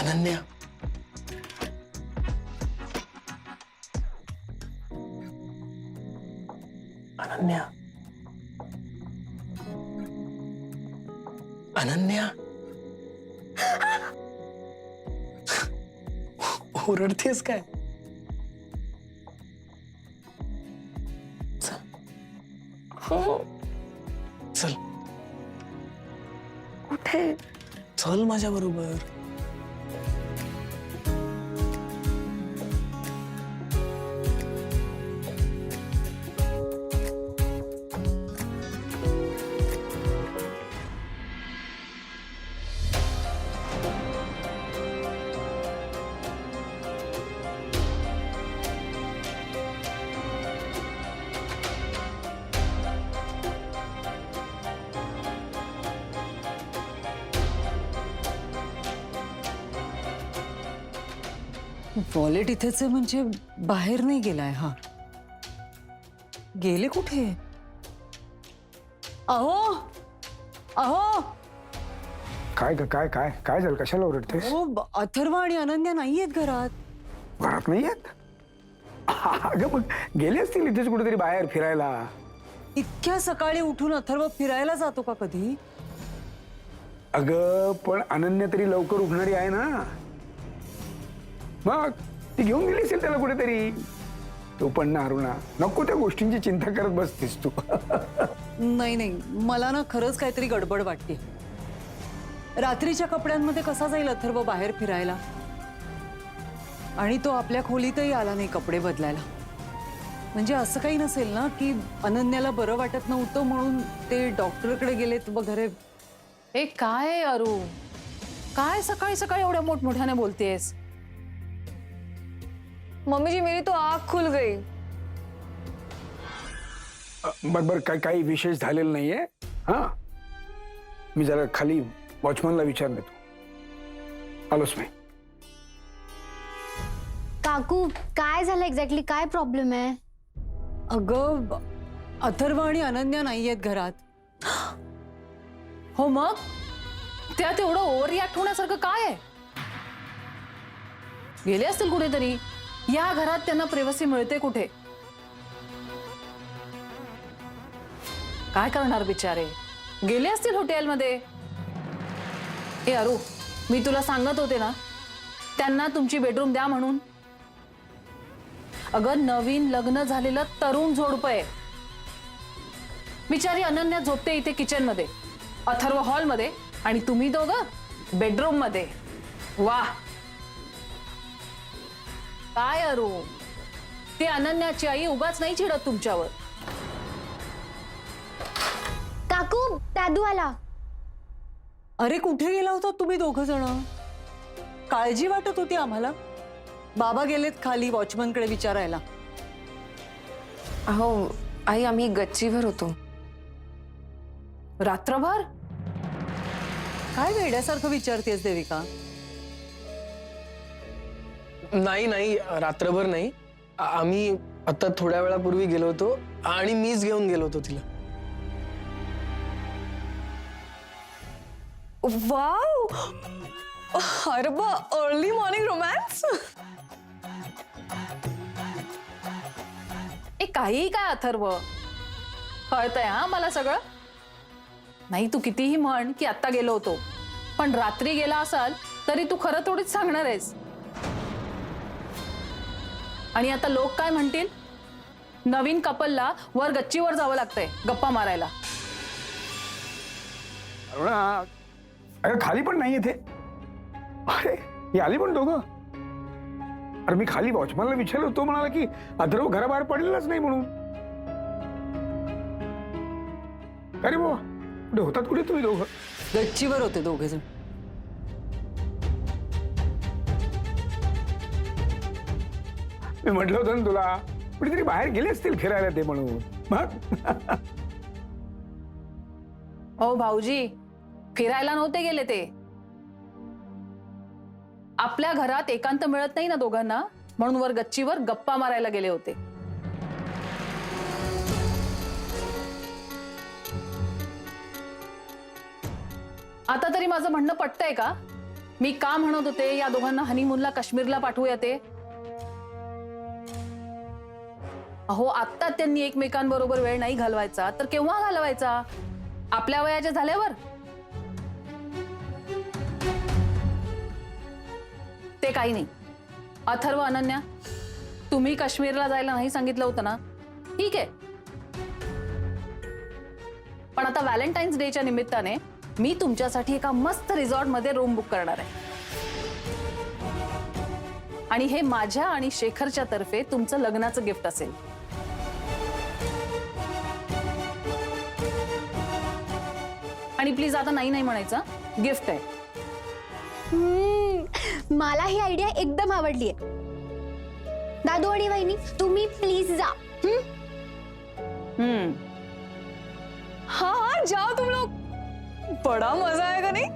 अनन्या, अनन्या, अनन्या, ओरडतेस काय? चल कुठे? चल माझ्या बरोबर. वॉलेट इथेच आहे म्हणजे बाहेर नाही गेलाय हा. गेले कुठे? अहो अहो काय काय काय काय झालं? कशाला ओरडतेस? अथर्व आणि अनन्या नाहीयेत घरात. घरात नाही येत? अगं मग गेले असतील इथेच कुठेतरी बाहेर फिरायला. इतक्या सकाळी उठून अथर्व फिरायला जातो का कधी? अगं पण अनन्या तरी लवकर उठणारी आहे ना. मग ती घेऊन गेली असेल त्याला कुठेतरी. तू पण ना अरुणा, नको त्या गोष्टींची चिंता करत बसतीस तू. नाही नाही, मला ना खरंच काहीतरी गडबड वाटते. रात्रीच्या कपड्यांमध्ये कसा जाईल अथर्व बाहेर फिरायला? आणि तो आपल्या खोलीतही आला नाही कपडे बदलायला. म्हणजे असं काही नसेल ना की अनन्याला बरं वाटत नव्हतं म्हणून ते डॉक्टरकडे गेलेत वगैरे. ए काय अरू, काय सकाळी सकाळी एवढ्या मोठमोठ्याने बोलतेस? मम्मी जी मेरी तो आँख खुल गई. बर काही विशेष झालेलं नाहीये. हा, मी जरा खाली वॉचमनला विचारलं तू. आलोच मी. काकू काय झालं एक्झॅक्टली? काय प्रॉब्लेम आहे? अगं अथर्व आणि अनन्या नाहीयेत घरात. हो मग त्यात एवढं ओव्हर रिॲक्ट होण्यासारखं काय आहे? गेले असतील कुठेतरी. या घरात त्यांना प्रिव्हसी मिळते कुठे? काय करणार बिचारे? गेले असतील हॉटेलमध्ये. ए अरू, मी तुला सांगत होते ना त्यांना तुमची बेडरूम द्या म्हणून. अगं नवीन लग्न झालेलं तरुण जोडपं आहे. बिचारी अनन्या झोपते इथे किचन मध्ये, अथर्व हॉल मध्ये आणि तुम्ही दोघं बेडरूम मध्ये. वाह काय अरू, ते अनन्याची आई उगाच नाही चिडत तुमच्यावर. काकू दादू आला. अरे कुठे गेला होता तुम्ही दोघं जण? काळजी वाटत होती आम्हाला. बाबा गेलेत खाली वॉचमनकडे विचारायला. अहो आई, आम्ही गच्चीवर होतो. रात्रभर? काय वेड्यासारखं विचारतेस देविका? नाही नाही, रात्रभर नाही. आम्ही आता थोड्या वेळापूर्वी गेलो होतो आणि मीच घेऊन गेलो होतो तिला. वाव, अरे बा, अर्ली मॉर्निंग रोमॅन्स. ए काही काय अथर्व, कळतंय हा मला सगळं. नाही तू कितीही म्हण की आत्ता गेलो होतो, पण रात्री गेला असाल तरी तू खरं थोडीच सांगणार आहेस. आणि आता लोक काय म्हणतील? नवीन कपलला वर गच्चीवर जावं लागतंय गप्पा मारायला. अरुणा, अरे खाली पण नाही येते. अरे ही आली पण दोघं. अरे मी खाली वॉचमनला विचारलं, तो म्हणाला की अथर्व घराबाहेर पडलेलाच नाही म्हणून. अरे बाबा, कुठे होतात कुठे तुम्ही दोघं? गच्चीवर होते दोघे जण. मी म्हटलं होतं ना तुला, कुठेतरी बाहेर गेले असतील फिरायला ते म्हणून. मग हो भाऊजी, फिरायला नव्हते गेले ते. आपल्या घरात एकांत मिळत नाही ना दोघांना, म्हणून वर गच्चीवर गप्पा मारायला गेले होते. आता तरी माझं म्हणणं पटतंय का? मी का म्हणत होते या दोघांना हनीमूनला काश्मीरला पाठवूया ते? अहो, आत्ता त्यांनी एकमेकांबरोबर वेळ नाही घालवायचा तर केव्हा घालवायचा? आपल्या वयाच्या झाल्यावर? ते काही नाही. अथर्व, अनन्या, तुम्ही काश्मीरला जायला नाही सांगितलं होतं ना, ठीक आहे. पण आता व्हॅलेंटाईन्स डेच्या निमित्ताने मी तुमच्यासाठी एका मस्त रिसॉर्ट मध्ये रूम बुक करणार आहे. आणि हे माझ्या आणि शेखरच्या तर्फे तुमचं लग्नाचं गिफ्ट असेल. आणि प्लीज आता नाही नाही म्हणायचं, गिफ्ट आहे. मला ही आयडिया एकदम आवडली आहे. दादू आणि वहिनी तुम्ही प्लीज जा. हाँ हाँ जाओ तुम लोग, बड़ा मजा आएगा नहीं?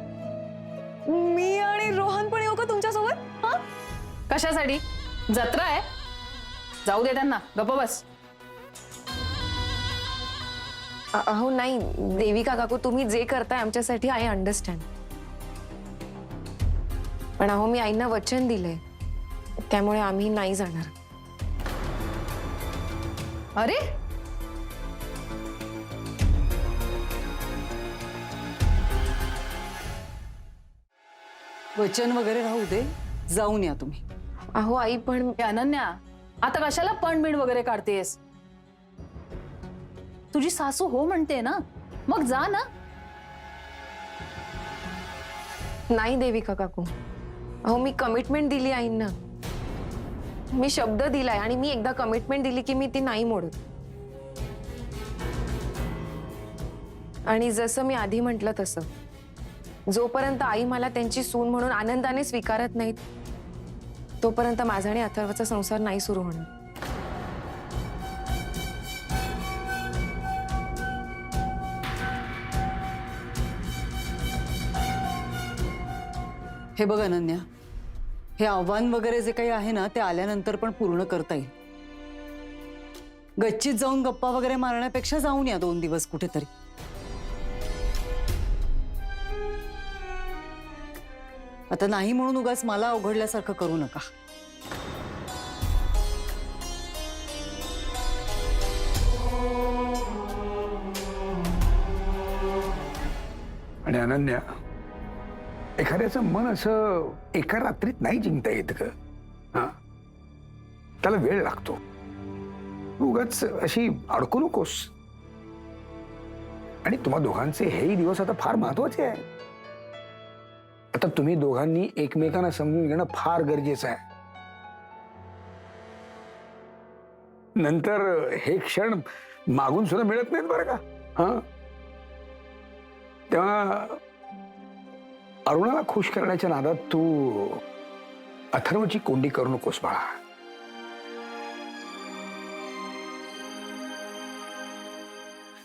मी आणि रोहन पण येऊ का तुमच्या सोबत? हाँ कशासाठी? जत्रा आहे, जाऊ दे त्यांना, गप्प बस. अहो नाही देविका काकू, तुम्ही जे करताय आमच्यासाठी आय अंडरस्टँड. पण अहो मी आईंना वचन दिलंय, त्यामुळे आम्ही नाही जाणार. अरे वचन वगैरे राहू दे, जाऊन या तुम्ही. अहो आई पण हे अनन्या, आता कशाला पण वगैरे काढतेस? तुझी सासू हो म्हणते ना, मग जा ना. नाही देविका काकू, अहो मी कमिटमेंट दिली आईंना. मी शब्द दिलाय आणि मी एकदा कमिटमेंट दिली की मी ती नाही मोडत. आणि जसं मी आधी म्हटलं तसं, जोपर्यंत आई मला त्यांची सून म्हणून आनंदाने स्वीकारत नाहीत, तोपर्यंत माझा आणि अथर्वचा संसार नाही सुरू होणार. हे बघ अनन्या, हे आव्हान वगैरे जे काही आहे ना ते आल्यानंतर पण पूर्ण करता येईल. गच्चीत जाऊन गप्पा वगैरे मारण्यापेक्षा जाऊन या 2 दिवस कुठेतरी. आता नाही म्हणून उगाच मला अवघडल्यासारखं करू नका. आणि अनन्या, एखाद्याचं मन असं एका रात्रीत नाही जिंकता येत ग. हा, त्याला वेळ लागतो. उगाच अशी अडकू नकोस. आणि तुम्हा दोघांचे हेही दिवस आता फार महत्वाचे आहे. आता तुम्ही दोघांनी एकमेकांना समजून घेणं फार गरजेचं आहे. नंतर हे क्षण मागून सुद्धा मिळत नाहीत बरं का. हा, तेव्हा अरुणाला खुश करण्याच्या नादात तू अथर्वची कोंडी करू नकोस बाळा.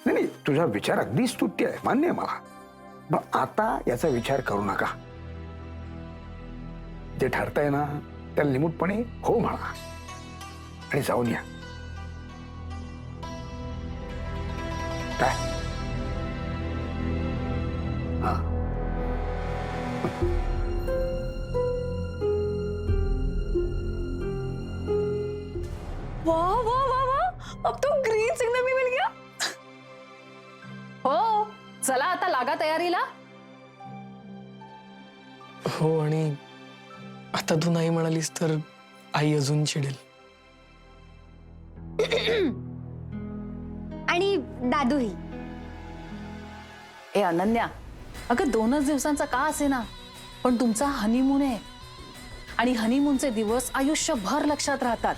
नाही नाही, तुझा विचार अगदी स्तुत्य आहे, मान्य आहे मला. पण आता याचा विचार करू नका. जे ठरतंय ना त्याला निमूटपणे हो म्हणा आणि जाऊन या. काय? हा, वाह वाह वाह वाह, अब तो ग्रीन सिग्नल भी मिल गया. हो, चला आता लागा तयारीला. हो, आणि आता तू नाही म्हणालीस तर आई अजून चिडेल. आणि दादूही. ए अनन्या, अगं 2च दिवसांचा का असे ना, पण तुमचा हनीमून आहे आणि हनीमूनचे दिवस आयुष्यभर लक्षात राहतात.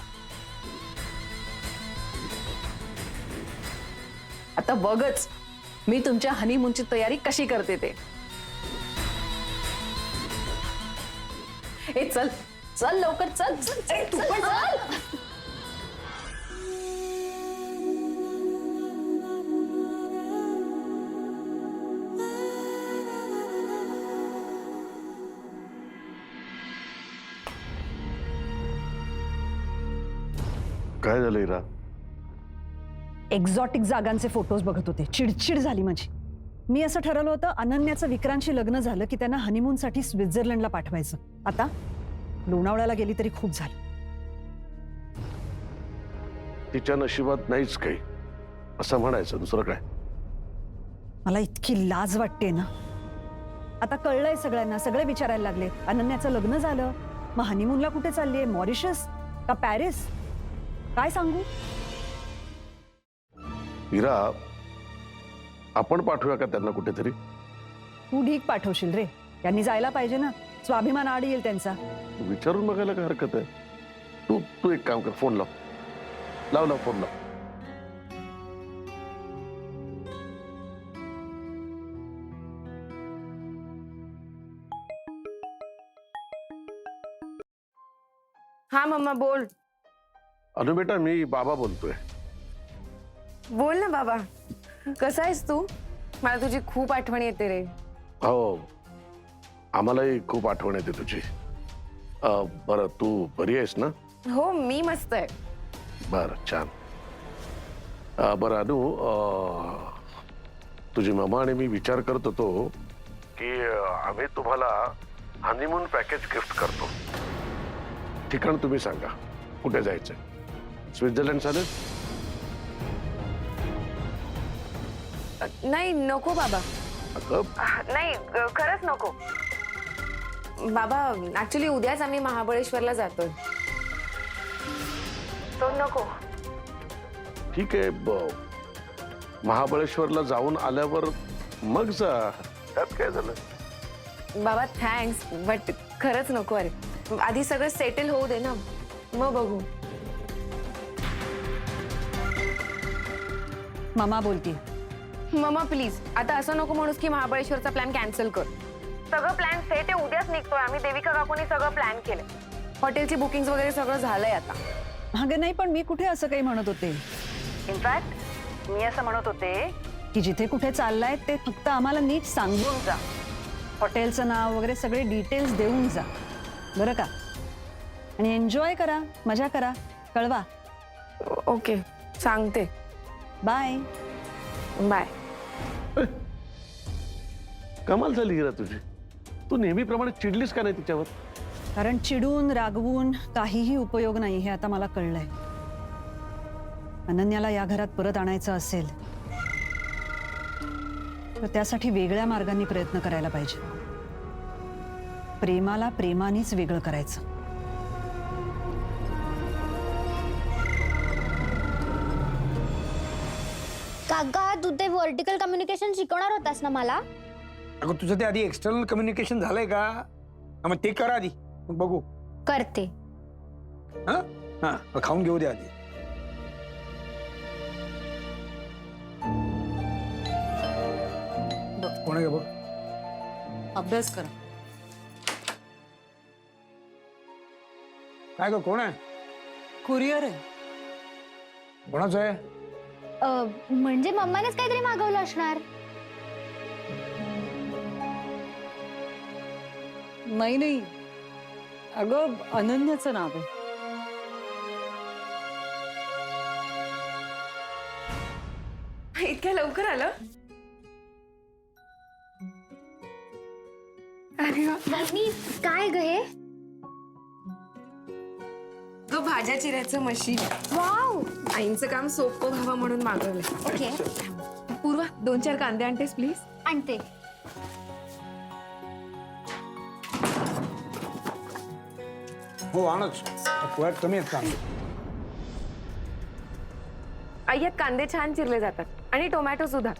आता बघच मी तुमच्या हनीमूनची तयारी कशी करते ते. ए चल चल लवकर, चल चल, चल तू पण चल. काय झालं इरा? एक्झॉटिक जागांचे फोटोज बघत होते, चिडचिड झाली माझी. मी असं ठरवलं होतं अनन्याचं विक्रांतशी लग्न झालं की त्यांना हनीमूनसाठी स्वित्झर्लंडला पाठवायचं. आता लोणावळ्याला गेली तरी खूप झालं. तिच्या नशिबात नाहीच काही असं म्हणायचं, दुसरं काय. मला इतकी लाज वाटते ना. आता कळलंय सगळ्यांना, सगळे विचारायला लागले अनन्याचं लग्न झालं, मग हनीमूनला कुठे चाललीये, मॉरिशस का पॅरिस, काय सांगू. हिरा, आपण पाठवूया का त्यांना कुठेतरी? तू ढीक पाठवशील रे, त्यांनी जायला पाहिजे ना, स्वाभिमान आड येईल त्यांचा. विचारून बघायला काय हरकत आहे. तू तू एक काम कर, फोन लाव लाव लाव फोन लाव. हा मम्मा बोल. अनु बेटा, मी बाबा बोलतोय. बोल ना बाबा, कसा आहेस तू? मला तुझी खूप आठवण येते रे. हो, आम्हालाही खूप आठवण येते तुझी. बरं, तू बरी आहेस ना? हो, मी मस्त आहे. बरं, छान. बरं अनु, तुझी मामा आणि मी विचार करत होतो की आम्ही तुम्हाला हनीमून पॅकेज गिफ्ट करतो. ठिकाण तुम्ही सांगा, कुठे जायचंय? स्वित्झर्लंड चालेल? नाही नको बाबा. अगं, नाही खरंच नको बाबा. ऍक्च्युली उद्याच आम्ही महाबळेश्वरला जातोय. तो नको. ठीक आहे, महाबळेश्वरला जाऊन आल्यावर मग जा, त्यात काय झालं. बाबा थँक्स, बट खरंच नको. अरे आधी सगळं सेटल होऊ दे ना, मग बघू. मामा बोलती. मम्मा प्लीज, आता असं नको म्हणूस की महाबळेश्वरचा प्लॅन कॅन्सल कर. सगळं प्लॅन सेट आहे, उद्याच निघतोय आम्ही. देविका काकूनी सगळं प्लॅन केलंय. हॉटेलची बुकिंग वगैरे सगळं झालंय आता. अगं नाही, पण मी कुठे असं काही म्हणत होते. इनफॅक्ट मी असं म्हणत होते की जिथे कुठे चाललाय ते फक्त आम्हाला नीट सांगून जा. हॉटेलचं नाव वगैरे सगळे डिटेल्स देऊन जा, बरं का? आणि एन्जॉय करा, मजा करा, कळवा. ओके, सांगते. बाय. बाय. कमाल झाली हिरा तुझी. तू नेहमीप्रमाणे चिडलीस का नाही तिच्यावर? कारण चिडून रागवून काहीही उपयोग नाही हे आता मला कळलंय. अनन्याला या घरात परत आणायचं असेल तर त्यासाठी वेगळ्या मार्गांनी प्रयत्न करायला पाहिजे. प्रेमाला प्रेमानेच वेगळं करायचं. काका, तू ते व्हर्टिकल कम्युनिकेशन शिकवणार होतास ना मला? अगं तुझं ते आधी एक्सटर्नल कम्युनिकेशन झालंय का? मग ते करा आधी, मग बघू. करते. हा हा, खाऊन घेऊ दे आधी. कोण आहे बघ? अभ्यास करा. काय ग, कोण आहे? कुरिअर आहे. कोणाचं आहे? म्हणजे मम्मानेच काहीतरी मागवलं असणार. नाही नाही, अगं अनन्याचं नाव आहे. इतक्या लवकर आलं? अरे वा. वहिनी, काय ग हे? तो भाज्या चिरायचं मशीन. वाव. आईंचं काम सोपं व्हावं म्हणून मागवलंय. ओके, पूर्वा 2-4 कांदे आणतेस प्लीज. आणते. हो आणच, पोळ्यात कमी आहेत कांदे. आई, यात कांदे छान चिरले जातात आणि टोमॅटो सुद्धा.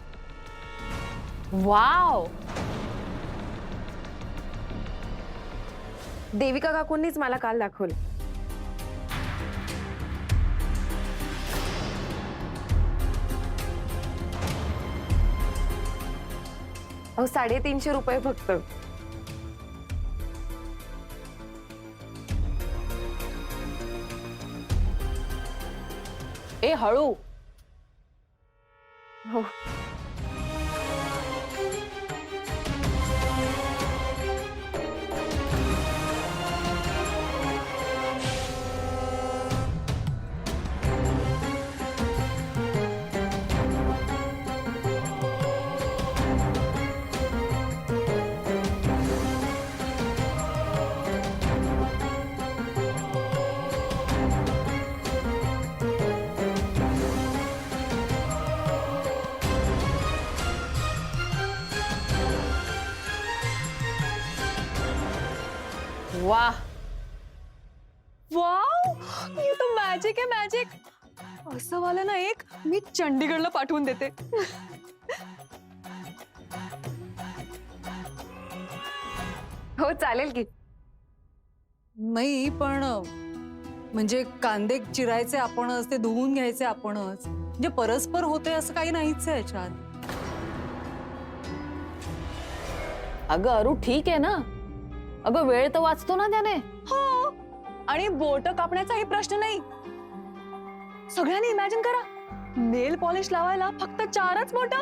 वाव, देविका काकूंनीच मला काल दाखवलं. अहो, 350 रुपये फक्त. ए हळू. हो. वा, वाव, ये तो मॅजिक आहे मॅजिक. असं वाला ना एक मी चंडीगडला पाठवून देते. हो चालेल की. नाही पण म्हणजे कांदे चिरायचे आपणच, ते धुवून घ्यायचे आपणच, म्हणजे परस्पर होते असं काही नाहीच आहे याच्यात. अगं अरू ठीक आहे ना. अगं वेळ तर वाचतो ना त्याने. हो, आणि बोट कापण्याचाही प्रश्न नाही. सगळ्यांनी इमॅजिन करा, नेल पॉलिश लावायला फक्त 4च बोट.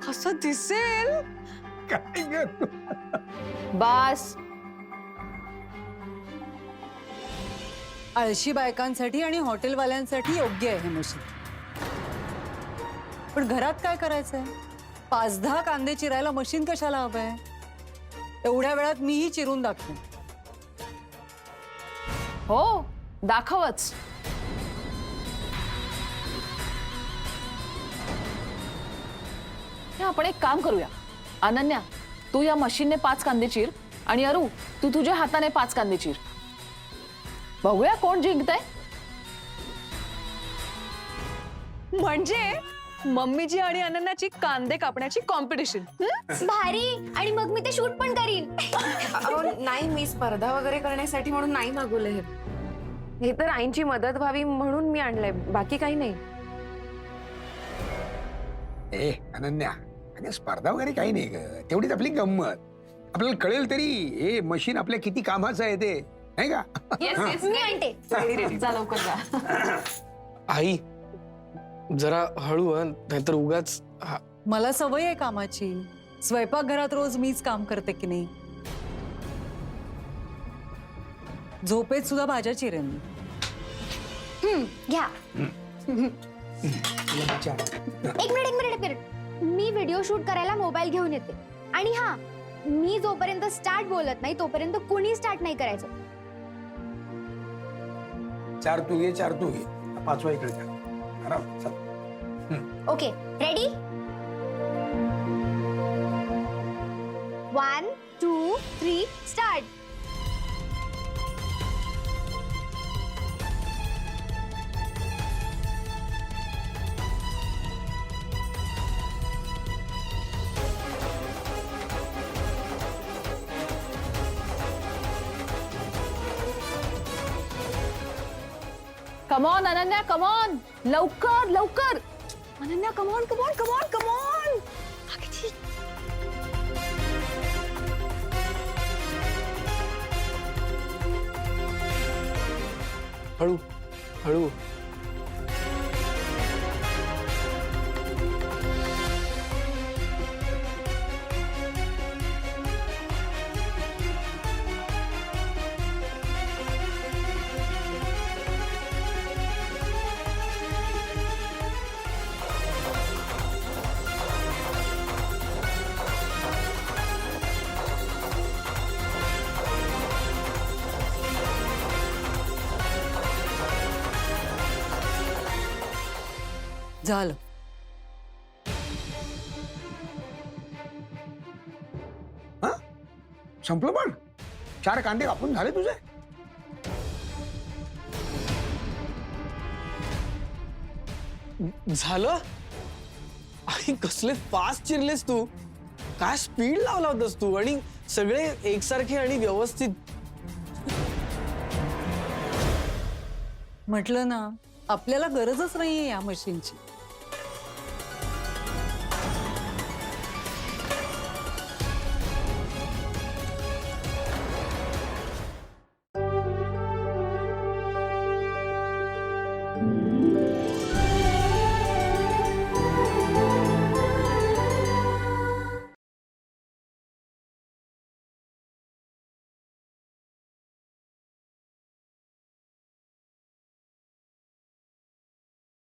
कसं दिसेल. काय ग? बास. आळशी बायकांसाठी आणि हॉटेलवाल्यांसाठी योग्य आहे हे मशीन. पण घरात काय करायचंय? 5-10 कांदे चिरायला मशीन कशाला हवंय? एवढ्या वेळात मीही चिरून दाखवेन. हो दाखवच. हे आपण एक काम करूया. अनन्या, तू या मशीनने 5 कांदे चिर आणि अरू तू तुझ्या हाताने 5 कांदे चिर. बघूया कोण जिंकतंय. म्हणजे मम्मीची आणि अनन्याची कांदे कापण्याची कॉम्पिटिशन. भारी. आणि मग मी ते शूट पण करीन. अहो, नाही, मी स्पर्धा वगैरे करण्यासाठी म्हणून नाही मागवलं हे. हे तर आईंची मदत व्हावी म्हणून मी आणलंय, बाकी काही नाही. ए अनन्या, अगं स्पर्धा वगैरे काही नाही ग, तेवढीच आपली गंमत. आपल्याला कळेल तरी हे मशीन आपल्या किती कामाचं आहे ते, नाही का? मी आणते. जा लवकर जा. आई जरा हळू हं, नाहीतर उगाच मला सवय आहे कामाची. स्वयंपाकघरात रोज मीच काम करते की नाही. झोपेत सुद्धा भाज्या चिरेन मी. घ्या. एक मिनिट. मी व्हिडिओ शूट करायला मोबाईल घेऊन येते. आणि हा, मी जोपर्यंत स्टार्ट बोलत नाही तोपर्यंत कुणी स्टार्ट नाही करायचं. 4 तू घे, 4 तू घे, 5वा इकडे घ्या. आराम, चल. Okay, ready? 1, 2, 3 start. Come on Ananya, come on, लवकर लवकर. अनन्या, कमॉन. हळू हळू. झालं. हा, संपलं. पण 4 कांदे कापून झाले तुझे. झालं. आई कसले फास्ट चिरलेस तू. काय स्पीड लावला होतास तू. आणि सगळे एकसारखे आणि व्यवस्थित. म्हटलं ना, आपल्याला गरजच नाहीये या मशीनची.